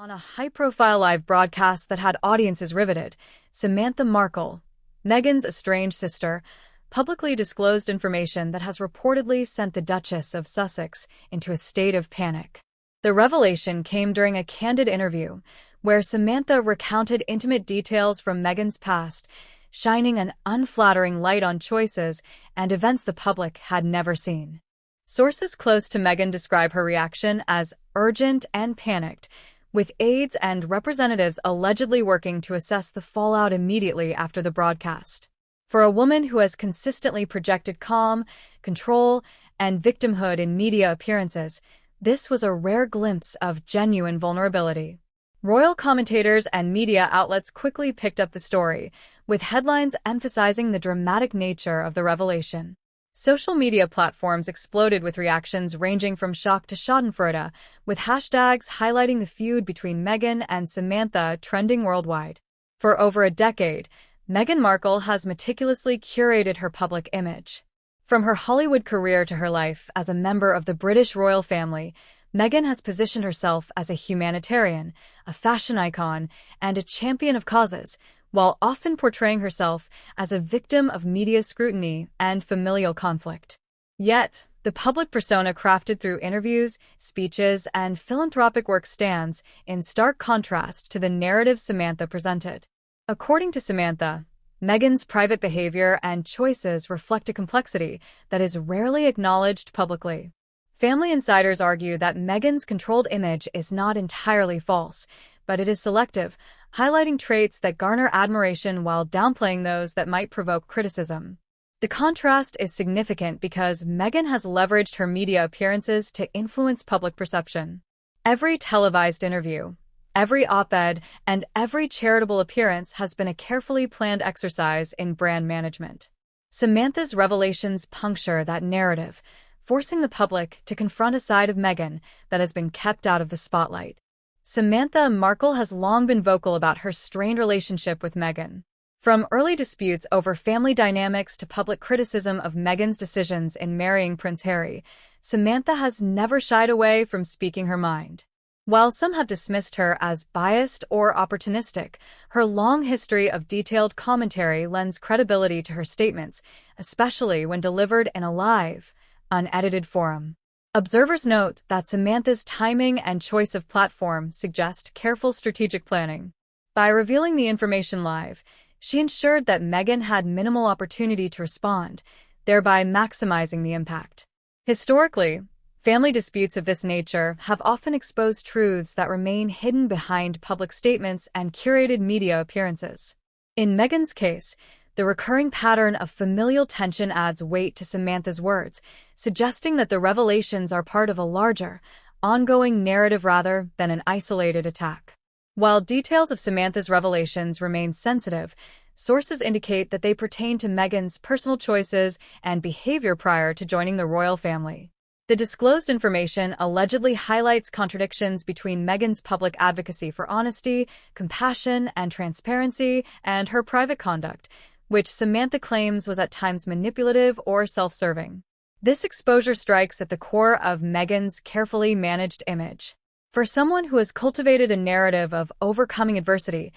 On a high-profile live broadcast that had audiences riveted, Samantha Markle, Meghan's estranged sister, publicly disclosed information that has reportedly sent the Duchess of Sussex into a state of panic. The revelation came during a candid interview, where Samantha recounted intimate details from Meghan's past, shining an unflattering light on choices and events the public had never seen. Sources close to Meghan describe her reaction as urgent and panicked, with aides and representatives allegedly working to assess the fallout immediately after the broadcast. For a woman who has consistently projected calm, control, and victimhood in media appearances, this was a rare glimpse of genuine vulnerability. Royal commentators and media outlets quickly picked up the story, with headlines emphasizing the dramatic nature of the revelation. Social media platforms exploded with reactions ranging from shock to schadenfreude, with hashtags highlighting the feud between Meghan and Samantha trending worldwide. For over a decade, Meghan Markle has meticulously curated her public image. From her Hollywood career to her life as a member of the British royal family, Meghan has positioned herself as a humanitarian, a fashion icon, and a champion of causes, while often portraying herself as a victim of media scrutiny and familial conflict. Yet, the public persona crafted through interviews, speeches, and philanthropic work stands in stark contrast to the narrative Samantha presented. According to Samantha, Meghan's private behavior and choices reflect a complexity that is rarely acknowledged publicly. Family insiders argue that Meghan's controlled image is not entirely false, but it is selective, highlighting traits that garner admiration while downplaying those that might provoke criticism. The contrast is significant because Meghan has leveraged her media appearances to influence public perception. Every televised interview, every op-ed, and every charitable appearance has been a carefully planned exercise in brand management. Samantha's revelations puncture that narrative, forcing the public to confront a side of Meghan that has been kept out of the spotlight. Samantha Markle has long been vocal about her strained relationship with Meghan. From early disputes over family dynamics to public criticism of Meghan's decisions in marrying Prince Harry, Samantha has never shied away from speaking her mind. While some have dismissed her as biased or opportunistic, her long history of detailed commentary lends credibility to her statements, especially when delivered in a live, unedited forum. Observers note that Samantha's timing and choice of platform suggest careful strategic planning. By revealing the information live, she ensured that Meghan had minimal opportunity to respond, thereby maximizing the impact. Historically, family disputes of this nature have often exposed truths that remain hidden behind public statements and curated media appearances. In Meghan's case, the recurring pattern of familial tension adds weight to Samantha's words, suggesting that the revelations are part of a larger, ongoing narrative rather than an isolated attack. While details of Samantha's revelations remain sensitive, sources indicate that they pertain to Meghan's personal choices and behavior prior to joining the royal family. The disclosed information allegedly highlights contradictions between Meghan's public advocacy for honesty, compassion, and transparency and her private conduct, which Samantha claims was at times manipulative or self-serving. This exposure strikes at the core of Meghan's carefully managed image. For someone who has cultivated a narrative of overcoming adversity,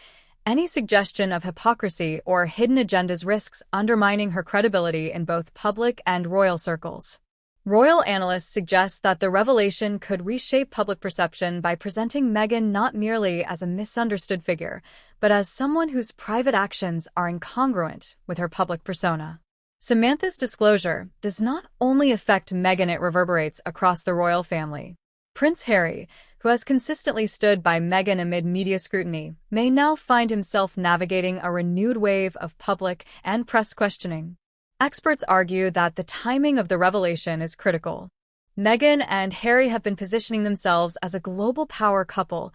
any suggestion of hypocrisy or hidden agendas risks undermining her credibility in both public and royal circles. Royal analysts suggest that the revelation could reshape public perception by presenting Meghan not merely as a misunderstood figure, but as someone whose private actions are incongruent with her public persona. Samantha's disclosure does not only affect Meghan, it reverberates across the royal family. Prince Harry, who has consistently stood by Meghan amid media scrutiny, may now find himself navigating a renewed wave of public and press questioning. Experts argue that the timing of the revelation is critical. Meghan and Harry have been positioning themselves as a global power couple,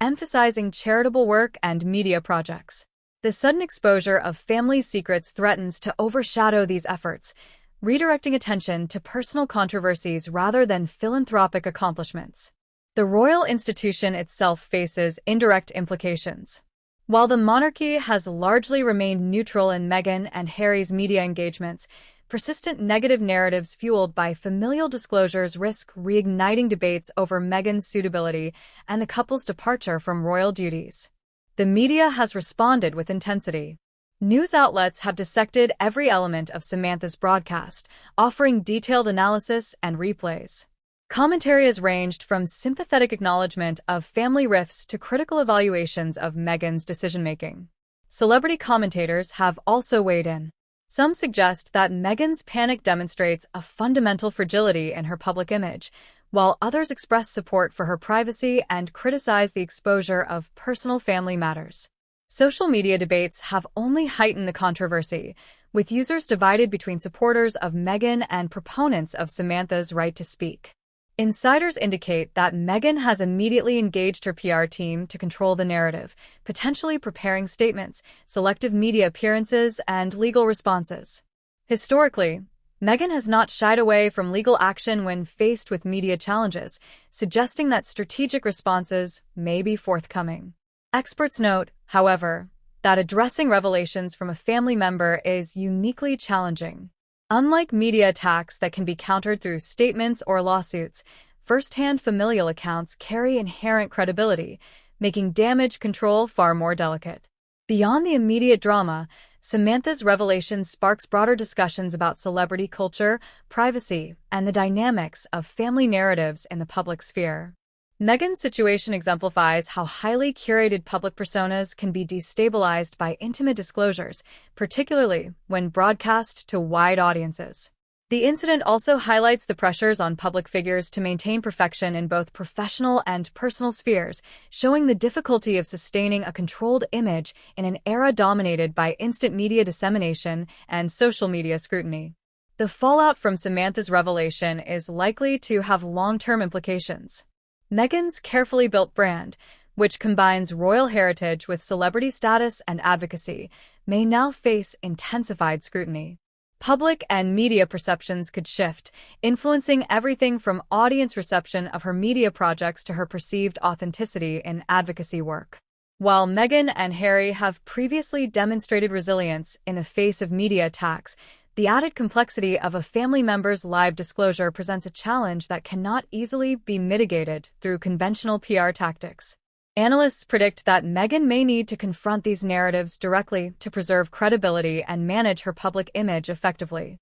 emphasizing charitable work and media projects. The sudden exposure of family secrets threatens to overshadow these efforts, redirecting attention to personal controversies rather than philanthropic accomplishments. The royal institution itself faces indirect implications. While the monarchy has largely remained neutral in Meghan and Harry's media engagements, persistent negative narratives fueled by familial disclosures risk reigniting debates over Meghan's suitability and the couple's departure from royal duties. The media has responded with intensity. News outlets have dissected every element of Samantha's broadcast, offering detailed analysis and replays. Commentary has ranged from sympathetic acknowledgement of family rifts to critical evaluations of Meghan's decision-making. Celebrity commentators have also weighed in. Some suggest that Meghan's panic demonstrates a fundamental fragility in her public image, while others express support for her privacy and criticize the exposure of personal family matters. Social media debates have only heightened the controversy, with users divided between supporters of Meghan and proponents of Samantha's right to speak. Insiders indicate that Meghan has immediately engaged her PR team to control the narrative, potentially preparing statements, selective media appearances, and legal responses. Historically, Meghan has not shied away from legal action when faced with media challenges, suggesting that strategic responses may be forthcoming. Experts note, however, that addressing revelations from a family member is uniquely challenging. Unlike media attacks that can be countered through statements or lawsuits, first-hand familial accounts carry inherent credibility, making damage control far more delicate. Beyond the immediate drama, Samantha's revelation sparks broader discussions about celebrity culture, privacy, and the dynamics of family narratives in the public sphere. Meghan's situation exemplifies how highly curated public personas can be destabilized by intimate disclosures, particularly when broadcast to wide audiences. The incident also highlights the pressures on public figures to maintain perfection in both professional and personal spheres, showing the difficulty of sustaining a controlled image in an era dominated by instant media dissemination and social media scrutiny. The fallout from Samantha's revelation is likely to have long-term implications. Meghan's carefully built brand, which combines royal heritage with celebrity status and advocacy, may now face intensified scrutiny. Public and media perceptions could shift, influencing everything from audience reception of her media projects to her perceived authenticity in advocacy work. While Meghan and Harry have previously demonstrated resilience in the face of media attacks, the added complexity of a family member's live disclosure presents a challenge that cannot easily be mitigated through conventional PR tactics. Analysts predict that Meghan may need to confront these narratives directly to preserve credibility and manage her public image effectively.